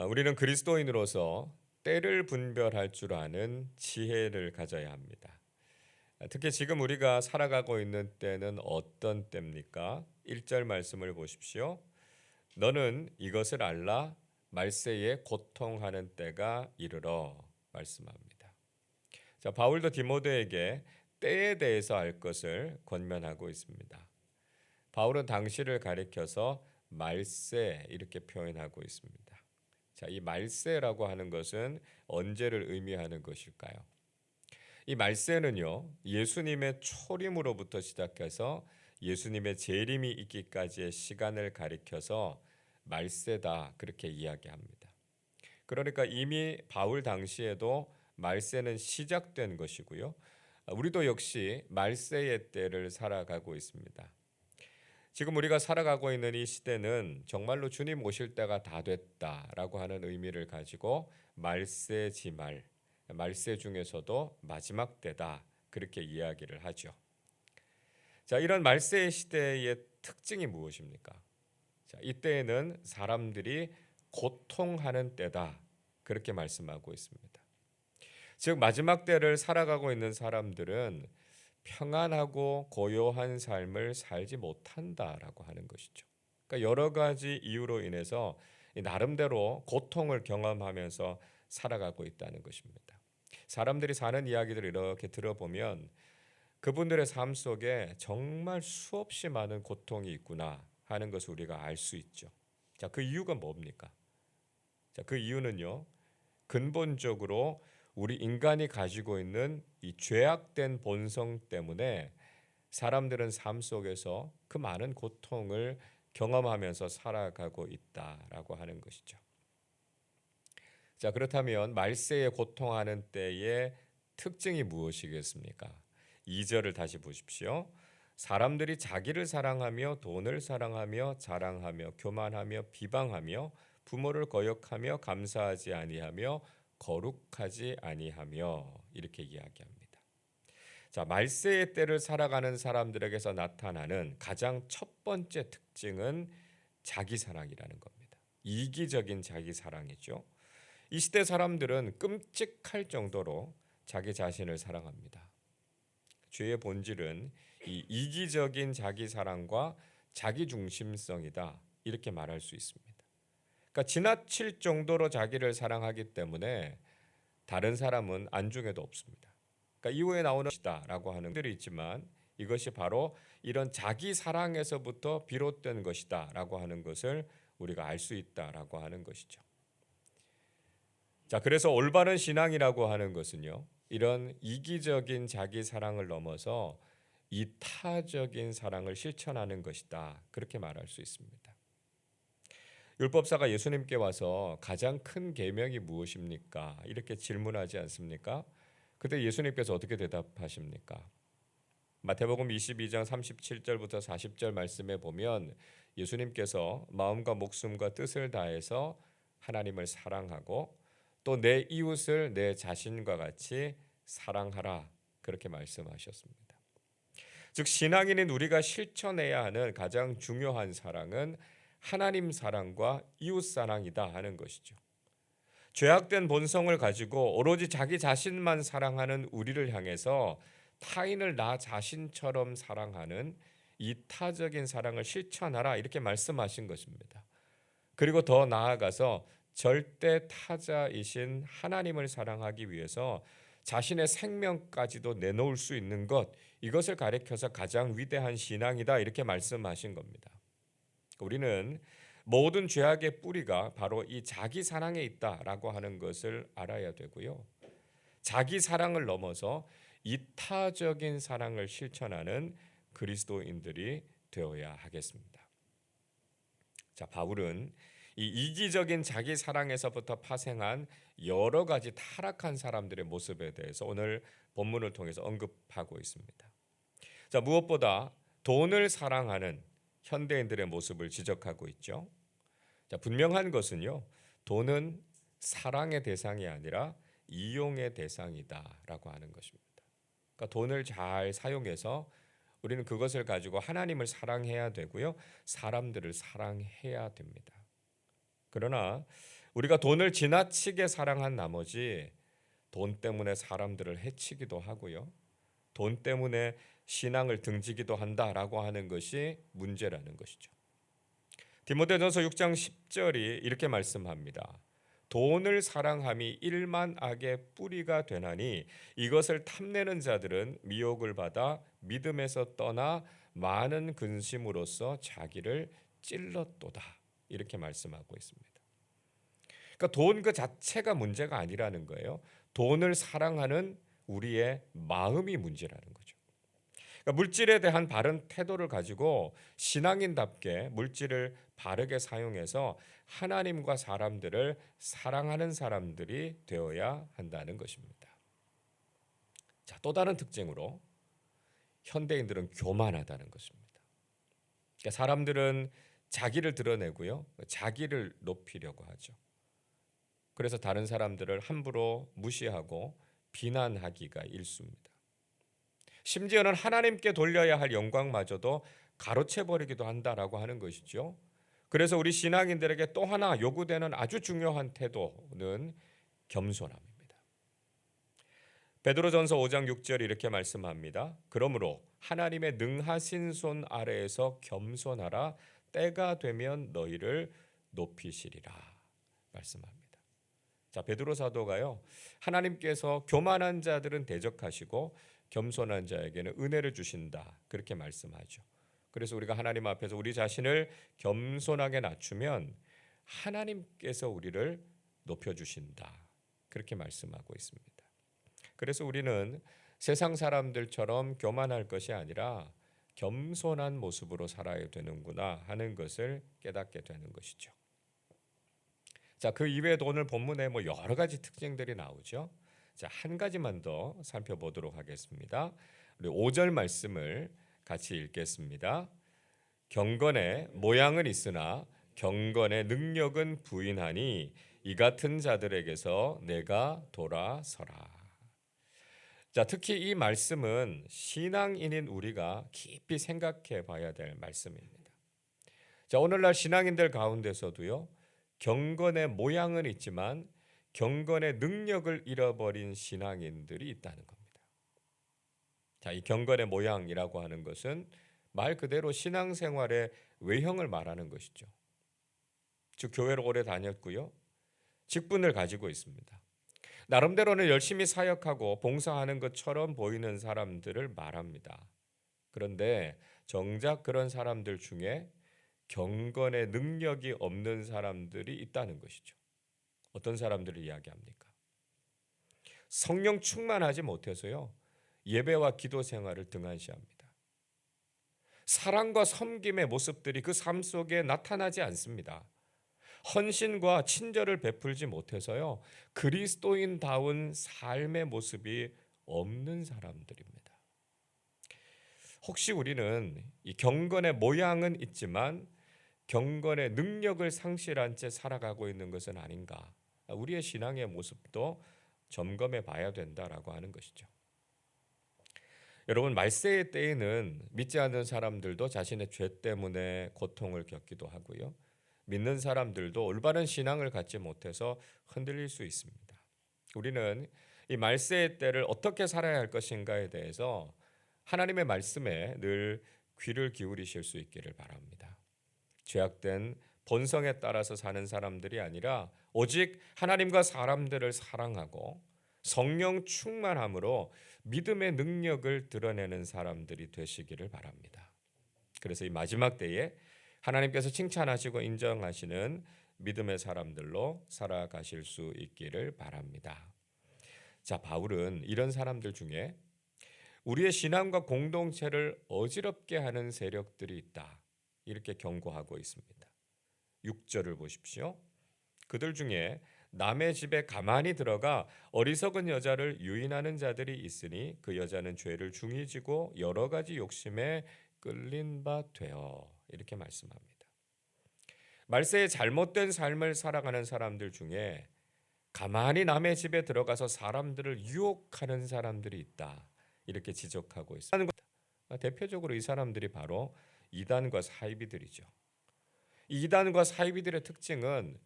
우리는 그리스도인으로서 때를 분별할 줄 아는 지혜를 가져야 합니다. 특히 지금 우리가 살아가고 있는 때는 어떤 때입니까? 1절 말씀을 보십시오. 너는 이것을 알라 말세에 고통하는 때가 이르러 말씀합니다. 자, 바울도 디모데에게 때에 대해서 알 것을 권면하고 있습니다. 바울은 당시를 가리켜서 말세 이렇게 표현하고 있습니다. 자, 이 말세라고 하는 것은 언제를 의미하는 것일까요? 이 말세는요, 예수님의 초림으로부터 시작해서 예수님의 재림이 있기까지의 시간을 가리켜서 말세다 그렇게 이야기합니다. 그러니까 이미 바울 당시에도 말세는 시작된 것이고요. 우리도 역시 말세의 때를 살아가고 있습니다. 지금 우리가 살아가고 있는 이 시대는 정말로 주님 오실 때가 다 됐다라고 하는 의미를 가지고 말세지말, 말세 중에서도 마지막 때다 그렇게 이야기를 하죠. 자, 이런 말세의 시대의 특징이 무엇입니까? 자, 이때에는 사람들이 고통하는 때다 그렇게 말씀하고 있습니다. 즉 마지막 때를 살아가고 있는 사람들은 평안하고 고요한 삶을 살지 못한다라고 하는 것이죠. 그러니까 여러 가지 이유로 인해서 나름대로 고통을 경험하면서 살아가고 있다는 것입니다. 사람들이 사는 이야기들을 이렇게 들어보면 그분들의 삶 속에 정말 수없이 많은 고통이 있구나 하는 것을 우리가 알 수 있죠. 자, 그 이유가 뭡니까? 자, 그 이유는요. 근본적으로 우리 인간이 가지고 있는 이 죄악된 본성 때문에 사람들은 삶 속에서 그 많은 고통을 경험하면서 살아가고 있다라고 하는 것이죠. 자, 그렇다면 말세에 고통하는 때의 특징이 무엇이겠습니까? 2절을 다시 보십시오. 사람들이 자기를 사랑하며 돈을 사랑하며 자랑하며 교만하며 비방하며 부모를 거역하며 감사하지 아니하며 거룩하지 아니하며 이렇게 이야기합니다. 자, 말세의 때를 살아가는 사람들에게서 나타나는 가장 첫 번째 특징은 자기 사랑이라는 겁니다. 이기적인 자기 사랑이죠. 이 시대 사람들은 끔찍할 정도로 자기 자신을 사랑합니다. 죄의 본질은 이 이기적인 자기 사랑과 자기 중심성이다 이렇게 말할 수 있습니다. 그러니까 지나칠 정도로 자기를 사랑하기 때문에 다른 사람은 안중에도 없습니다. 그러니까 이후에 나오는 것이다라고 하는 것들이 있지만 이것이 바로 이런 자기 사랑에서부터 비롯된 것이다라고 하는 것을 우리가 알 수 있다라고 하는 것이죠. 자, 그래서 올바른 신앙이라고 하는 것은요, 이런 이기적인 자기 사랑을 넘어서 이타적인 사랑을 실천하는 것이다. 그렇게 말할 수 있습니다. 율법사가 예수님께 와서 가장 큰 계명이 무엇입니까? 이렇게 질문하지 않습니까? 그때 예수님께서 어떻게 대답하십니까? 마태복음 22장 37절부터 40절 말씀에 보면 예수님께서 마음과 목숨과 뜻을 다해서 하나님을 사랑하고 또 내 이웃을 내 자신과 같이 사랑하라 그렇게 말씀하셨습니다. 즉 신앙인인 우리가 실천해야 하는 가장 중요한 사랑은 하나님 사랑과 이웃 사랑이다 하는 것이죠. 죄악된 본성을 가지고 오로지 자기 자신만 사랑하는 우리를 향해서 타인을 나 자신처럼 사랑하는 이타적인 사랑을 실천하라 이렇게 말씀하신 것입니다. 그리고 더 나아가서 절대 타자이신 하나님을 사랑하기 위해서 자신의 생명까지도 내놓을 수 있는 것, 이것을 가리켜서 가장 위대한 신앙이다 이렇게 말씀하신 겁니다. 우리는 모든 죄악의 뿌리가 바로 이 자기 사랑에 있다라고 하는 것을 알아야 되고요. 자기 사랑을 넘어서 이타적인 사랑을 실천하는 그리스도인들이 되어야 하겠습니다. 자, 바울은 이 이기적인 자기 사랑에서부터 파생한 여러 가지 타락한 사람들의 모습에 대해서 오늘 본문을 통해서 언급하고 있습니다. 자, 무엇보다 돈을 사랑하는 현대인들의 모습을 지적하고 있죠. 자, 분명한 것은요, 돈은 사랑의 대상이 아니라 이용의 대상이다라고 하는 것입니다. 그러니까 돈을 잘 사용해서 우리는 그것을 가지고 하나님을 사랑해야 되고요, 사람들을 사랑해야 됩니다. 그러나 우리가 돈을 지나치게 사랑한 나머지 돈 때문에 사람들을 해치기도 하고요. 돈 때문에 신앙을 등지기도 한다라고 하는 것이 문제라는 것이죠. 디모데전서 6장 10절이 이렇게 말씀합니다. 돈을 사랑함이 일만 악의 뿌리가 되나니 이것을 탐내는 자들은 미혹을 받아 믿음에서 떠나 많은 근심으로써 자기를 찔렀도다. 이렇게 말씀하고 있습니다. 그러니까 돈 그 자체가 문제가 아니라는 거예요. 돈을 사랑하는 우리의 마음이 문제라는 거죠. 그러니까 물질에 대한 바른 태도를 가지고 신앙인답게 물질을 바르게 사용해서 하나님과 사람들을 사랑하는 사람들이 되어야 한다는 것입니다. 자, 또 다른 특징으로 현대인들은 교만하다는 것입니다. 그러니까 사람들은 자기를 드러내고요, 자기를 높이려고 하죠. 그래서 다른 사람들을 함부로 무시하고 비난하기가 일쑤입니다. 심지어는 하나님께 돌려야 할 영광마저도 가로채 버리기도 한다라고 하는 것이죠. 그래서 우리 신앙인들에게 또 하나 요구되는 아주 중요한 태도는 겸손함입니다. 베드로전서 5장 6절 이렇게 말씀합니다. 그러므로 하나님의 능하신 손 아래에서 겸손하라. 때가 되면 너희를 높이시리라 말씀합니다. 자, 베드로 사도가요, 하나님께서 교만한 자들은 대적하시고 겸손한 자에게는 은혜를 주신다 그렇게 말씀하죠. 그래서 우리가 하나님 앞에서 우리 자신을 겸손하게 낮추면 하나님께서 우리를 높여주신다 그렇게 말씀하고 있습니다. 그래서 우리는 세상 사람들처럼 교만할 것이 아니라 겸손한 모습으로 살아야 되는구나 하는 것을 깨닫게 되는 것이죠. 자, 그 이외에도 오늘 본문에 여러 가지 특징들이 나오죠. 자, 한 가지만 더 살펴보도록 하겠습니다. 우리 5절 말씀을 같이 읽겠습니다. 경건의 모양은 있으나 경건의 능력은 부인하니 이 같은 자들에게서 내가 돌아서라. 자, 특히 이 말씀은 신앙인인 우리가 깊이 생각해 봐야 될 말씀입니다. 자, 오늘날 신앙인들 가운데서도요, 경건의 모양은 있지만 경건의 능력을 잃어버린 신앙인들이 있다는 겁니다. 자, 이 경건의 모양이라고 하는 것은 말 그대로 신앙생활의 외형을 말하는 것이죠. 즉 교회를 오래 다녔고요, 직분을 가지고 있습니다. 나름대로는 열심히 사역하고 봉사하는 것처럼 보이는 사람들을 말합니다. 그런데 정작 그런 사람들 중에 경건의 능력이 없는 사람들이 있다는 것이죠. 어떤 사람들을 이야기합니까? 성령 충만하지 못해서요, 예배와 기도 생활을 등한시합니다. 사랑과 섬김의 모습들이 그 삶 속에 나타나지 않습니다. 헌신과 친절을 베풀지 못해서요, 그리스도인다운 삶의 모습이 없는 사람들입니다. 혹시 우리는 이 경건의 모양은 있지만 경건의 능력을 상실한 채 살아가고 있는 것은 아닌가? 우리의 신앙의 모습도 점검해 봐야 된다라고 하는 것이죠. 여러분, 말세의 때에는 믿지 않는 사람들도 자신의 죄 때문에 고통을 겪기도 하고요, 믿는 사람들도 올바른 신앙을 갖지 못해서 흔들릴 수 있습니다. 우리는 이 말세의 때를 어떻게 살아야 할 것인가에 대해서 하나님의 말씀에 늘 귀를 기울이실 수 있기를 바랍니다. 죄악된 본성에 따라서 사는 사람들이 아니라 오직 하나님과 사람들을 사랑하고 성령 충만함으로 믿음의 능력을 드러내는 사람들이 되시기를 바랍니다. 그래서 이 마지막 때에 하나님께서 칭찬하시고 인정하시는 믿음의 사람들로 살아가실 수 있기를 바랍니다. 자, 바울은 이런 사람들 중에 우리의 신앙과 공동체를 어지럽게 하는 세력들이 있다 이렇게 경고하고 있습니다. 6절을 보십시오. 그들 중에 남의 집에 가만히 들어가 어리석은 여자를 유인하는 자들이 있으니 그 여자는 죄를 중히 지고 여러 가지 욕심에 끌린 바 되어 이렇게 말씀합니다. 말세에 잘못된 삶을 살아가는 사람들 중에 가만히 남의 집에 들어가서 사람들을 유혹하는 사람들이 있다 이렇게 지적하고 있습니다. 대표적으로 이 사람들이 바로 이단과 사이비들이죠. 이단과 사이비들의 특징은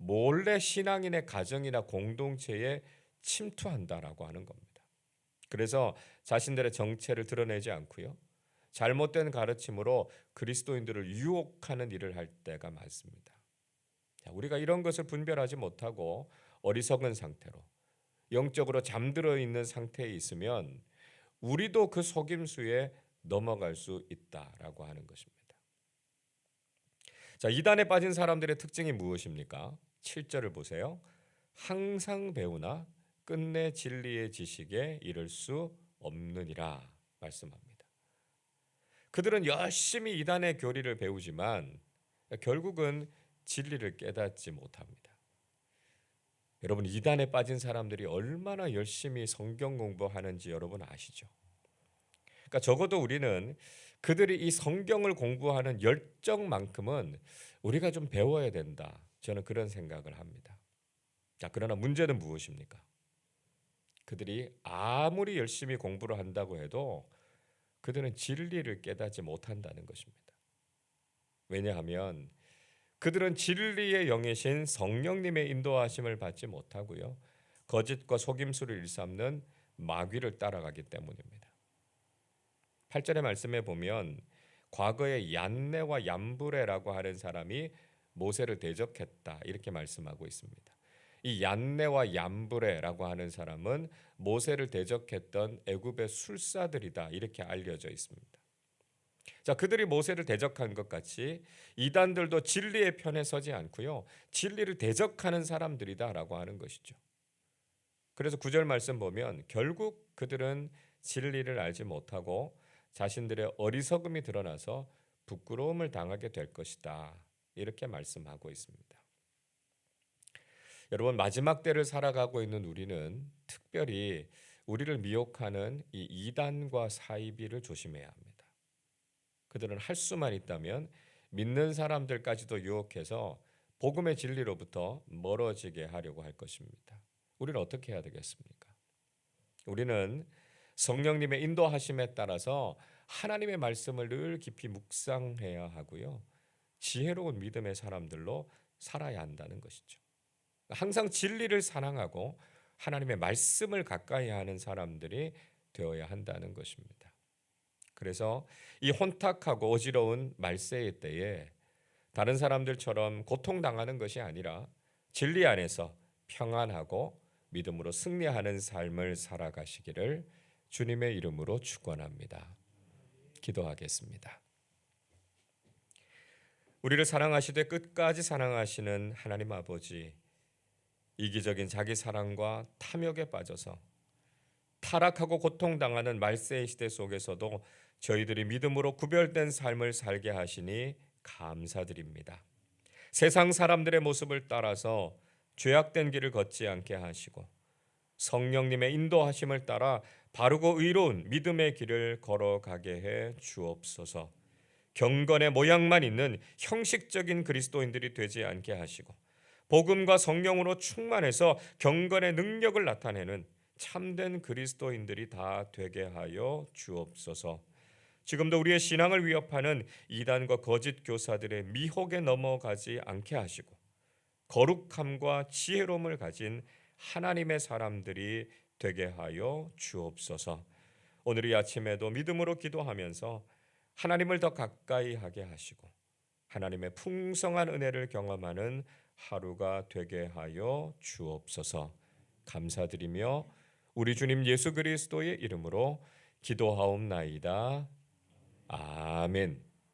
몰래 신앙인의 가정이나 공동체에 침투한다라고 하는 겁니다. 그래서 자신들의 정체를 드러내지 않고요. 잘못된 가르침으로 그리스도인들을 유혹하는 일을 할 때가 많습니다. 우리가 이런 것을 분별하지 못하고 어리석은 상태로 영적으로 잠들어 있는 상태에 있으면 우리도 그 속임수에 넘어갈 수 있다라고 하는 것입니다. 자, 이단에 빠진 사람들의 특징이 무엇입니까? 7절을 보세요. 항상 배우나 끝내 진리의 지식에 이를 수 없느니라 말씀합니다. 그들은 열심히 이단의 교리를 배우지만 결국은 진리를 깨닫지 못합니다. 여러분, 이단에 빠진 사람들이 얼마나 열심히 성경 공부하는지 여러분 아시죠? 그러니까 적어도 우리는 그들이 이 성경을 공부하는 열정만큼은 우리가 좀 배워야 된다. 저는 그런 생각을 합니다. 자, 그러나 문제는 무엇입니까? 그들이 아무리 열심히 공부를 한다고 해도 그들은 진리를 깨닫지 못한다는 것입니다. 왜냐하면 그들은 진리의 영이신 성령님의 인도하심을 받지 못하고요. 거짓과 속임수를 일삼는 마귀를 따라가기 때문입니다. 8절의 말씀에 보면 과거에 얀네와 얌브레라고 하는 사람이 모세를 대적했다 이렇게 말씀하고 있습니다. 이 얀네와 얌브레라고 하는 사람은 모세를 대적했던 애굽의 술사들이다 이렇게 알려져 있습니다. 자, 그들이 모세를 대적한 것 같이 이단들도 진리의 편에 서지 않고요. 진리를 대적하는 사람들이다라고 하는 것이죠. 그래서 9절 말씀 보면 결국 그들은 진리를 알지 못하고 자신들의 어리석음이 드러나서 부끄러움을 당하게 될 것이다. 이렇게 말씀하고 있습니다. 여러분, 마지막 때를 살아가고 있는 우리는 특별히 우리를 미혹하는 이 이단과 사이비를 조심해야 합니다. 그들은 할 수만 있다면 믿는 사람들까지도 유혹해서 복음의 진리로부터 멀어지게 하려고 할 것입니다. 우리는 어떻게 해야 되겠습니까? 우리는 성령님의 인도하심에 따라서 하나님의 말씀을 늘 깊이 묵상해야 하고요. 지혜로운 믿음의 사람들로 살아야 한다는 것이죠. 항상 진리를 사랑하고 하나님의 말씀을 가까이 하는 사람들이 되어야 한다는 것입니다. 그래서 이 혼탁하고 어지러운 말세의 때에 다른 사람들처럼 고통당하는 것이 아니라 진리 안에서 평안하고 믿음으로 승리하는 삶을 살아가시기를 주님의 이름으로 축원합니다. 기도하겠습니다. 우리를 사랑하시되 끝까지 사랑하시는 하나님 아버지, 이기적인 자기 사랑과 탐욕에 빠져서 타락하고 고통당하는 말세의 시대 속에서도 저희들이 믿음으로 구별된 삶을 살게 하시니 감사드립니다. 세상 사람들의 모습을 따라서 죄악된 길을 걷지 않게 하시고 성령님의 인도하심을 따라 바르고 의로운 믿음의 길을 걸어가게 해 주옵소서. 경건의 모양만 있는 형식적인 그리스도인들이 되지 않게 하시고 복음과 성령으로 충만해서 경건의 능력을 나타내는 참된 그리스도인들이 다 되게 하여 주옵소서. 지금도 우리의 신앙을 위협하는 이단과 거짓 교사들의 미혹에 넘어가지 않게 하시고 거룩함과 지혜로움을 가진 하나님의 사람들이 되게 하여 주옵소서. 오늘 이 아침에도 믿음으로 기도하면서 하나님을 더 가까이 하게 하시고 하나님의 풍성한 은혜를 경험하는 하루가 되게 하여 주옵소서. 감사드리며 우리 주님 예수 그리스도의 이름으로 기도하옵나이다. 아멘.